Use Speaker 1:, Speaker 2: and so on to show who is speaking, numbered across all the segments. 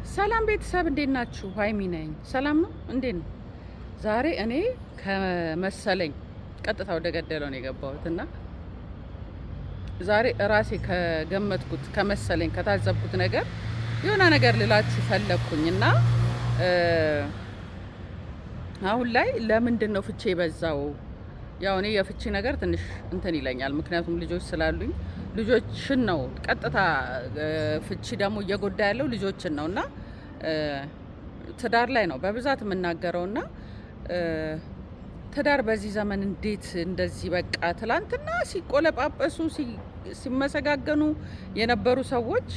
Speaker 1: ሰላም ቤተሰብ እንዴት ናችሁ? ሀይሚ ነኝ። ሰላም ነው? እንዴት ነው? ዛሬ እኔ ከመሰለኝ ቀጥታ ወደ ገደለው ነው የገባሁት እና ዛሬ እራሴ ከገመትኩት ከመሰለኝ ከታዘብኩት ነገር የሆነ ነገር ልላችሁ ፈለግኩኝ እና አሁን ላይ ለምንድን ነው ፍቼ የበዛው? ያው እኔ የፍቺ ነገር ትንሽ እንትን ይለኛል፣ ምክንያቱም ልጆች ስላሉኝ ልጆችን ነው ቀጥታ ፍቺ ደግሞ እየጎዳ ያለው ልጆችን ነው እና ትዳር ላይ ነው በብዛት የምናገረው እና ትዳር በዚህ ዘመን እንዴት እንደዚህ በቃ ትላንትና ሲቆለጳጰሱ ሲመሰጋገኑ የነበሩ ሰዎች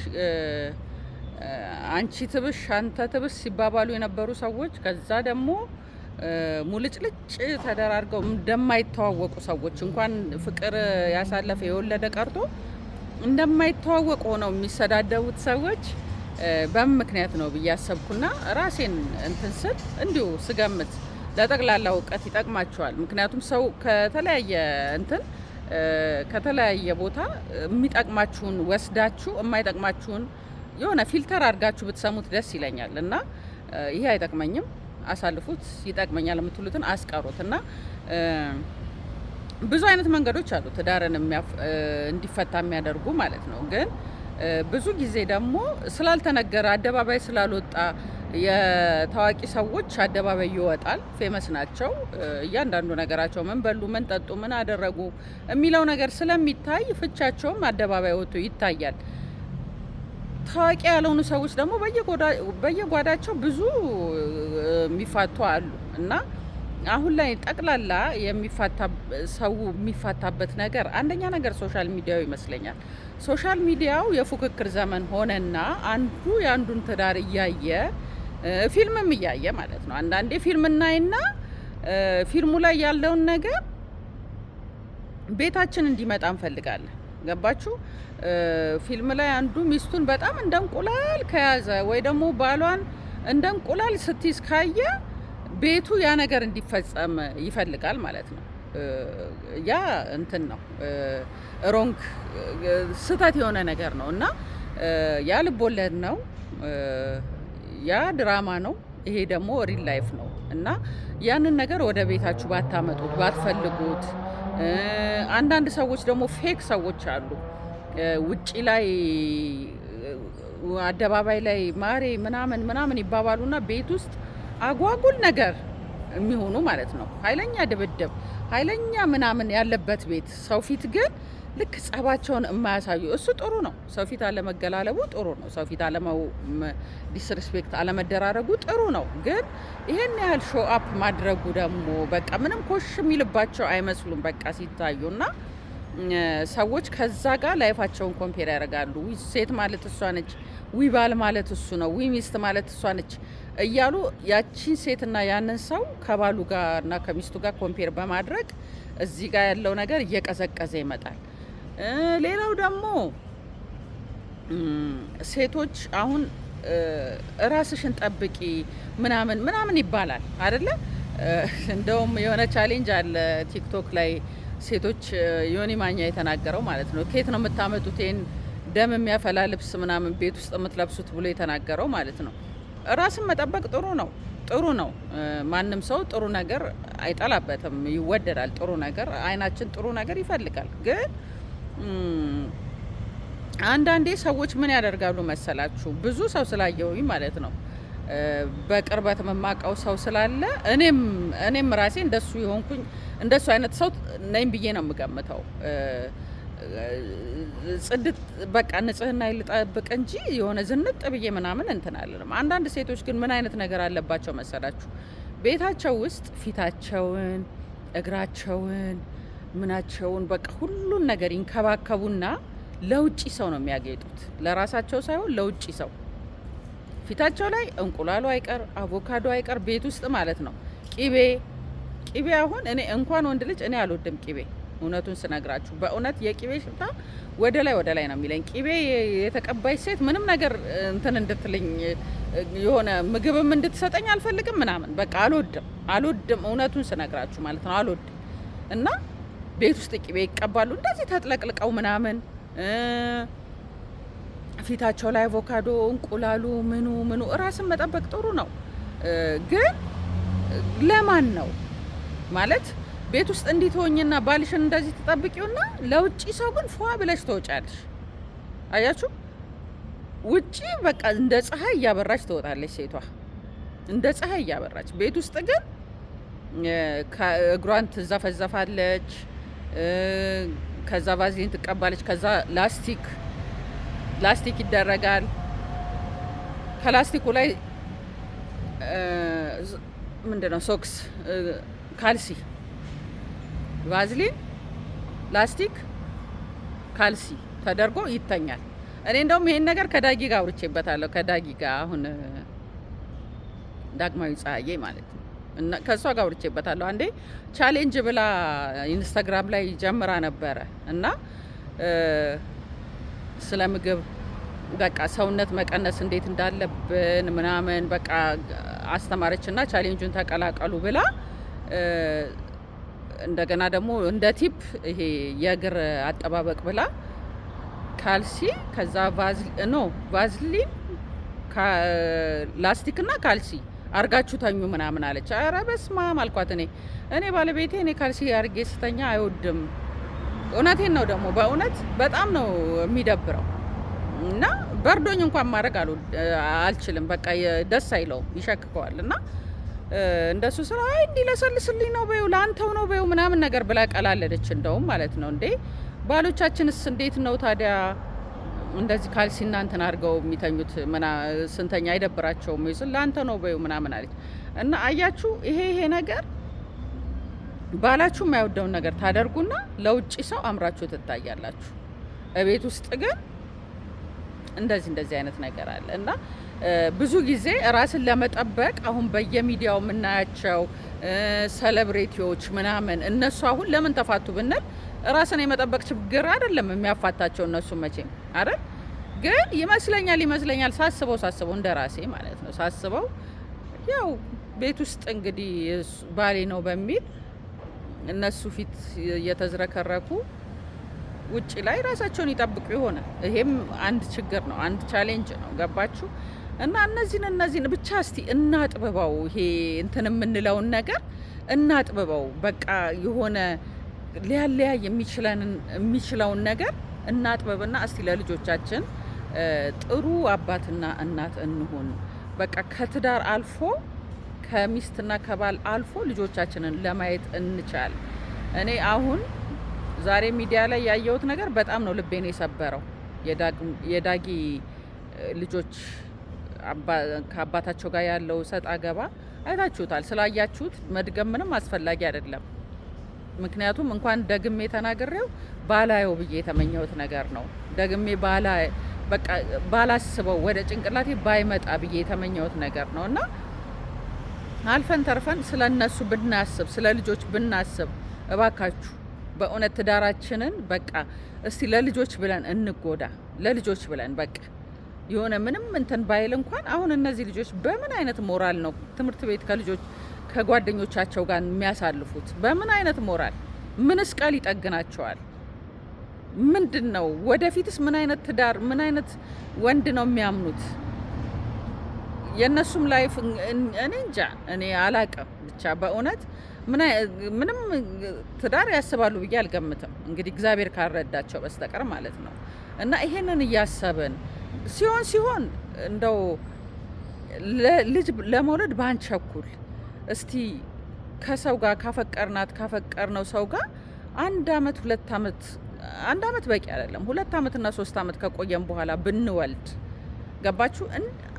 Speaker 1: አንቺ ትብሽ አንተ ትብስ ሲባባሉ የነበሩ ሰዎች ከዛ ደግሞ ሙልጭልጭ ተደራርገው እንደማይተዋወቁ ሰዎች እንኳን ፍቅር ያሳለፈ የወለደ ቀርቶ እንደማይተዋወቁ ሆነው የሚሰዳደቡት ሰዎች በምን ምክንያት ነው ብዬ አሰብኩና ራሴን እንትን ስል እንዲሁ ስገምት ለጠቅላላ እውቀት ይጠቅማቸዋል። ምክንያቱም ሰው ከተለያየ እንትን ከተለያየ ቦታ የሚጠቅማችሁን ወስዳችሁ የማይጠቅማችሁን የሆነ ፊልተር አድርጋችሁ ብትሰሙት ደስ ይለኛል እና ይሄ አይጠቅመኝም አሳልፉት፣ ይጠቅመኛል የምትሉትን አስቀሩት እና ብዙ አይነት መንገዶች አሉ ትዳርን እንዲፈታ የሚያደርጉ ማለት ነው። ግን ብዙ ጊዜ ደግሞ ስላልተነገረ አደባባይ ስላልወጣ የታዋቂ ሰዎች አደባባይ ይወጣል፣ ፌመስ ናቸው፣ እያንዳንዱ ነገራቸው ምን በሉ፣ ምን ጠጡ፣ ምን አደረጉ የሚለው ነገር ስለሚታይ ፍቻቸውም አደባባይ ወጥቶ ይታያል። ታዋቂ ያልሆኑ ሰዎች ደግሞ በየጓዳቸው ብዙ የሚፋቱ አሉ እና አሁን ላይ ጠቅላላ ሰው የሚፋታበት ነገር አንደኛ ነገር ሶሻል ሚዲያው ይመስለኛል። ሶሻል ሚዲያው የፉክክር ዘመን ሆነና አንዱ የአንዱን ትዳር እያየ ፊልምም እያየ ማለት ነው። አንዳንዴ ፊልም እናይና ፊልሙ ላይ ያለውን ነገር ቤታችን እንዲመጣ እንፈልጋለን። ገባችሁ? ፊልም ላይ አንዱ ሚስቱን በጣም እንደ እንቁላል ከያዘ ወይ ደግሞ ባሏን እንደ እንቁላል ስትይዝ ካየ ቤቱ ያ ነገር እንዲፈጸም ይፈልጋል ማለት ነው። ያ እንትን ነው ሮንግ ስህተት የሆነ ነገር ነው እና ያ ልቦለድ ነው፣ ያ ድራማ ነው፣ ይሄ ደግሞ ሪል ላይፍ ነው እና ያንን ነገር ወደ ቤታችሁ ባታመጡት ባትፈልጉት። አንዳንድ ሰዎች ደግሞ ፌክ ሰዎች አሉ ውጪ ላይ አደባባይ ላይ ማሬ ምናምን ምናምን ይባባሉና ቤት ውስጥ አጓጉል ነገር የሚሆኑ ማለት ነው። ኃይለኛ ድብድብ፣ ኃይለኛ ምናምን ያለበት ቤት ሰው ፊት ግን ልክ ጸባቸውን የማያሳዩ እሱ ጥሩ ነው። ሰው ፊት አለመገላለቡ ጥሩ ነው። ሰው ፊት ዲስሪስፔክት አለመደራረጉ ጥሩ ነው። ግን ይሄን ያህል ሾው አፕ ማድረጉ ደግሞ በቃ ምንም ኮሽ የሚልባቸው አይመስሉም በቃ ሲታዩና ሰዎች ከዛ ጋር ላይፋቸውን ኮምፔር ያደርጋሉ። ሴት ማለት እሷ ነች፣ ባል ማለት እሱ ነው፣ ሚስት ማለት እሷ ነች እያሉ ያቺን ሴትና ያንን ሰው ከባሉ ጋር እና ከሚስቱ ጋር ኮምፔር በማድረግ እዚህ ጋር ያለው ነገር እየቀዘቀዘ ይመጣል። ሌላው ደግሞ ሴቶች አሁን ራስሽን ጠብቂ ምናምን ምናምን ይባላል አይደለ? እንደውም የሆነ ቻሌንጅ አለ ቲክቶክ ላይ ሴቶች ዮኒ ማኛ የተናገረው ማለት ነው። ከየት ነው የምታመጡት ይሄን ደም የሚያፈላ ልብስ ምናምን ቤት ውስጥ የምትለብሱት ብሎ የተናገረው ማለት ነው። ራስን መጠበቅ ጥሩ ነው። ማንም ሰው ጥሩ ነገር አይጠላበትም፣ ይወደዳል። ጥሩ ነገር አይናችን ጥሩ ነገር ይፈልጋል። ግን አንዳንዴ ሰዎች ምን ያደርጋሉ መሰላችሁ? ብዙ ሰው ስላየሁኝ ማለት ነው በቅርበት የማውቀው ሰው ስላለ እኔም ራሴ እንደሱ የሆንኩኝ እንደሱ አይነት ሰው ነኝ ብዬ ነው የምገምተው። ጽድት በቃ ንጽህና ይልጠብቅ እንጂ የሆነ ዝንጥ ብዬ ምናምን እንትን አልልም። አንዳንድ ሴቶች ግን ምን አይነት ነገር አለባቸው መሰላችሁ? ቤታቸው ውስጥ ፊታቸውን፣ እግራቸውን፣ ምናቸውን በቃ ሁሉን ነገር ይንከባከቡና ለውጪ ሰው ነው የሚያጌጡት፣ ለራሳቸው ሳይሆን ለውጪ ሰው። ፊታቸው ላይ እንቁላሉ አይቀር አቮካዶ አይቀር ቤት ውስጥ ማለት ነው። ቂቤ አሁን እኔ እንኳን ወንድ ልጅ እኔ አልወድም ቂቤ። እውነቱን ስነግራችሁ በእውነት የቂቤ ሽታ ወደ ላይ ነው የሚለኝ። ቂቤ የተቀባይች ሴት ምንም ነገር እንትን እንድትልኝ የሆነ ምግብም እንድትሰጠኝ አልፈልግም ምናምን በቃ አልወድም። እውነቱን ስነግራችሁ ማለት ነው አልወድም። እና ቤት ውስጥ ቂቤ ይቀባሉ እንደዚህ ተጥለቅልቀው ምናምን ፊታቸው ላይ አቮካዶ፣ እንቁላሉ፣ ምኑ ራስን መጠበቅ ጥሩ ነው። ግን ለማን ነው ማለት ቤት ውስጥ እንዲትሆኝና ባልሽን እንደዚህ ትጠብቂውና ለውጪ ሰው ግን ፏ ብለሽ ትወጫለሽ። አያችሁ፣ ውጪ በቃ እንደ ፀሐይ እያበራች ትወጣለች ሴቷ፣ እንደ ፀሐይ እያበራች። ቤት ውስጥ ግን እግሯን ትዘፈዘፋለች፣ ከዛ ቫዝሊን ትቀባለች፣ ከዛ ላስቲክ ይደረጋል። ከላስቲኩ ላይ ምንድነው ሶክስ፣ ካልሲ፣ ቫዝሊን፣ ላስቲክ፣ ካልሲ ተደርጎ ይተኛል። እኔ እንደውም ይሄን ነገር ከዳጊ ጋር አውርቼበታለሁ። ከዳጊ ጋር አሁን ዳግማዊ ፀሐዬ ማለት ነው። እና ከሷ ጋር አውርቼበታለሁ። አንዴ ቻሌንጅ ብላ ኢንስታግራም ላይ ጀምራ ነበረ እና ስለ ምግብ በቃ ሰውነት መቀነስ እንዴት እንዳለብን ምናምን በቃ አስተማረችና ቻሌንጁን ተቀላቀሉ ብላ እንደገና ደግሞ እንደ ቲፕ ይሄ የእግር አጠባበቅ ብላ ካልሲ ከዛ ቫዝሊን ላስቲክና ካልሲ አርጋችሁ ተኙ ምናምን አለች። ኧረ በስመ አብ አልኳት። እኔ ባለቤቴ ካልሲ አርጌ ስተኛ አይወድም። እውነቴን ነው ደግሞ በእውነት በጣም ነው የሚደብረው እና በርዶኝ እንኳን ማድረግ አልችልም። በቃ ደስ አይለውም፣ ይሸክከዋል። እና እንደሱ ስራ እንዲለሰልስልኝ ነው በይው ለአንተው ነው በይው ምናምን ነገር ብላ ቀላለደች። እንደውም ማለት ነው እንዴ ባሎቻችንስ እንዴት ነው ታዲያ እንደዚህ ካልሲና እንትን አድርገው የሚተኙት? ስንተኛ አይደብራቸውም? ይስል ለአንተ ነው በይው ምናምን አለች። እና አያችሁ ይሄ ነገር ባላችሁ የማይወደውን ነገር ታደርጉና ለውጭ ሰው አምራችሁ ትታያላችሁ። እቤት ውስጥ ግን እንደዚህ አይነት ነገር አለ እና ብዙ ጊዜ ራስን ለመጠበቅ አሁን በየሚዲያው የምናያቸው ሴሌብሪቲዎች ምናምን እነሱ አሁን ለምን ተፋቱ ብንል ራስን የመጠበቅ ችግር አይደለም የሚያፋታቸው እነሱ መቼም አይደል። ግን ይመስለኛል ሳስበው እንደ ራሴ ማለት ነው ሳስበው ያው ቤት ውስጥ እንግዲህ ባሌ ነው በሚል እነሱ ፊት እየተዝረከረኩ ውጭ ላይ ራሳቸውን ይጠብቁ ይሆናል። ይሄም አንድ ችግር ነው፣ አንድ ቻሌንጅ ነው። ገባችሁ? እና እነዚህን ብቻ እስቲ እናጥብበው። ይሄ እንትን የምንለውን ነገር እናጥብበው። በቃ የሆነ ሊያለያይ የሚችለውን ነገር እናጥብብና እስቲ ለልጆቻችን ጥሩ አባትና እናት እንሁን። በቃ ከትዳር አልፎ ከሚስትና ከባል አልፎ ልጆቻችንን ለማየት እንቻል። እኔ አሁን ዛሬ ሚዲያ ላይ ያየሁት ነገር በጣም ነው ልቤን የሰበረው። የዳጊ ልጆች ከአባታቸው ጋር ያለው ሰጥ አገባ አይታችሁታል። ስላያችሁት መድገም ምንም አስፈላጊ አይደለም። ምክንያቱም እንኳን ደግሜ ተናግሬው ባላየው ብዬ የተመኘሁት ነገር ነው። ደግሜ በቃ ባላስበው ወደ ጭንቅላቴ ባይመጣ ብዬ የተመኘሁት ነገር ነው እና አልፈን ተርፈን ስለ እነሱ ብናስብ፣ ስለ ልጆች ብናስብ እባካችሁ በእውነት ትዳራችንን በቃ እስቲ ለልጆች ብለን እንጎዳ። ለልጆች ብለን በቃ የሆነ ምንም እንትን ባይል እንኳን አሁን እነዚህ ልጆች በምን አይነት ሞራል ነው ትምህርት ቤት ከጓደኞቻቸው ጋር የሚያሳልፉት? በምን አይነት ሞራል? ምንስ ቃል ይጠግናቸዋል? ምንድን ነው ወደፊትስ? ምን አይነት ትዳር፣ ምን አይነት ወንድ ነው የሚያምኑት? የእነሱም ላይፍ እኔ እንጃ፣ እኔ አላቅም። ብቻ በእውነት ምንም ትዳር ያስባሉ ብዬ አልገምትም። እንግዲህ እግዚአብሔር ካልረዳቸው በስተቀር ማለት ነው። እና ይሄንን እያሰብን ሲሆን እንደው ልጅ ለመውለድ ባንቸኩል። እስቲ ከሰው ጋር ካፈቀርነው ሰው ጋር 1 አመት 2 አመት 1 አመት በቂ አይደለም። 2 አመትና 3 አመት ከቆየን በኋላ ብንወልድ ገባችሁ?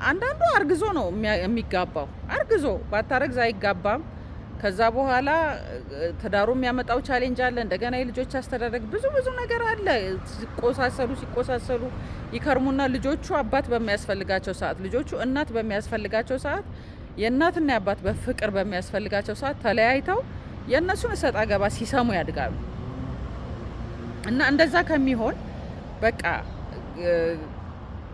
Speaker 1: አንዳንዱ አርግዞ ነው የሚጋባው። አርግዞ ባታረግዝ አይጋባም። ከዛ በኋላ ትዳሩ የሚያመጣው ቻሌንጅ አለ። እንደገና የልጆች አስተዳደግ ብዙ ነገር አለ። ሲቆሳሰሉ ይከርሙና ልጆቹ አባት በሚያስፈልጋቸው ሰዓት፣ ልጆቹ እናት በሚያስፈልጋቸው ሰዓት፣ የእናትና የአባት በፍቅር በሚያስፈልጋቸው ሰዓት ተለያይተው የእነሱን እሰጥ አገባ ሲሰሙ ያድጋሉ። እና እንደዛ ከሚሆን በቃ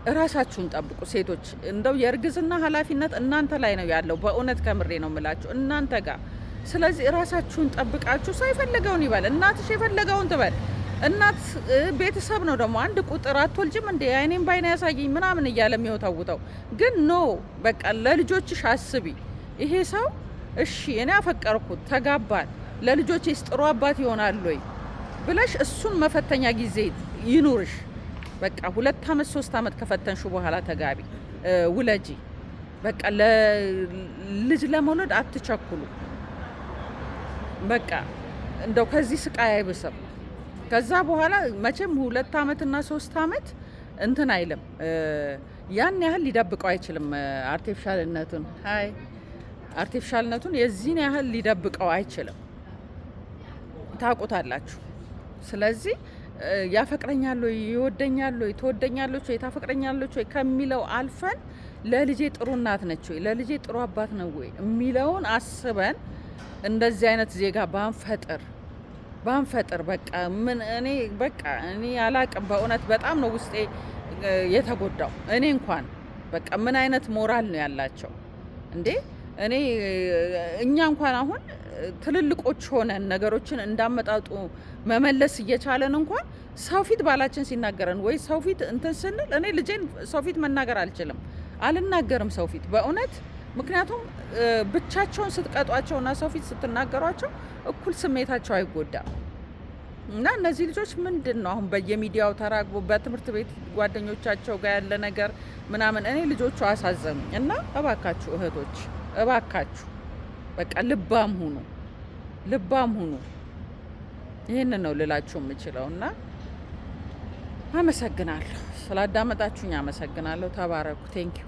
Speaker 1: እራሳችሁን ጠብቁ ሴቶች። እንደው የእርግዝና ኃላፊነት እናንተ ላይ ነው ያለው። በእውነት ከምሬ ነው የምላችሁ እናንተ ጋር። ስለዚህ እራሳችሁን ጠብቃችሁ ሰው የፈለገውን ይበል፣ እናትሽ የፈለገውን ትበል፣ እናት ቤተሰብ ነው ደግሞ አንድ ቁጥር አትወልጅም እንዴ አይኔም ባይና ያሳየኝ ምናምን እያለ የሚወታውተው ግን ኖ በቃ ለልጆችሽ አስቢ። ይሄ ሰው እሺ እኔ አፈቀርኩት ተጋባን ለልጆችስ ጥሩ አባት ይሆናል ወይ ብለሽ እሱን መፈተኛ ጊዜ ይኑርሽ። በቃ 2 አመት 3 አመት ከፈተንሹ በኋላ ተጋቢ ውለጂ። በቃ ለልጅ ለመውለድ አትቸኩሉ። በቃ እንደው ከዚህ ስቃይ አይብስም። ከዛ በኋላ መቼም 2 አመትና 3 አመት እንትን አይልም። ያን ያህል ሊደብቀው አይችልም። አርቲፊሻልነቱን የዚህን ያህል ሊደብቀው አይችልም። ታውቁታላችሁ። ስለዚህ ያፈቅረኛል ወይ ይወደኛል ወይ ትወደኛለች ወይ ታፈቅረኛለች ወይ ከሚለው አልፈን ለልጄ ጥሩ እናት ነች ወይ ለልጄ ጥሩ አባት ነው ወይ የሚለውን አስበን እንደዚህ አይነት ዜጋ ባንፈጥር በቃ እኔ አላቅም። በእውነት በጣም ነው ውስጤ የተጎዳው። እኔ እንኳን በቃ ምን አይነት ሞራል ነው ያላቸው እንዴ? እኛ እንኳን አሁን ትልልቆች ሆነን ነገሮችን እንዳመጣጡ መመለስ እየቻለን እንኳን ሰው ፊት ባላችን ሲናገረን ወይ ሰው ፊት እንትን ስንል እኔ ልጄን ሰው ፊት መናገር አልናገርም ሰው ፊት በእውነት። ምክንያቱም ብቻቸውን ስትቀጧቸውና ሰው ፊት ስትናገሯቸው እኩል ስሜታቸው አይጎዳም። እና እነዚህ ልጆች ምንድን ነው አሁን በየሚዲያው ተራግቦ በትምህርት ቤት ጓደኞቻቸው ጋር ያለ ነገር ምናምን እኔ ልጆቹ አሳዘኑኝ። እና እባካችሁ እህቶች እባካችሁ በቃ ልባም ሁኑ። ይህንን ነው ልላችሁ የምችለው። እና አመሰግናለሁ ስላዳመጣችሁኝ፣ አመሰግናለሁ። ተባረኩ። ቴንኪዩ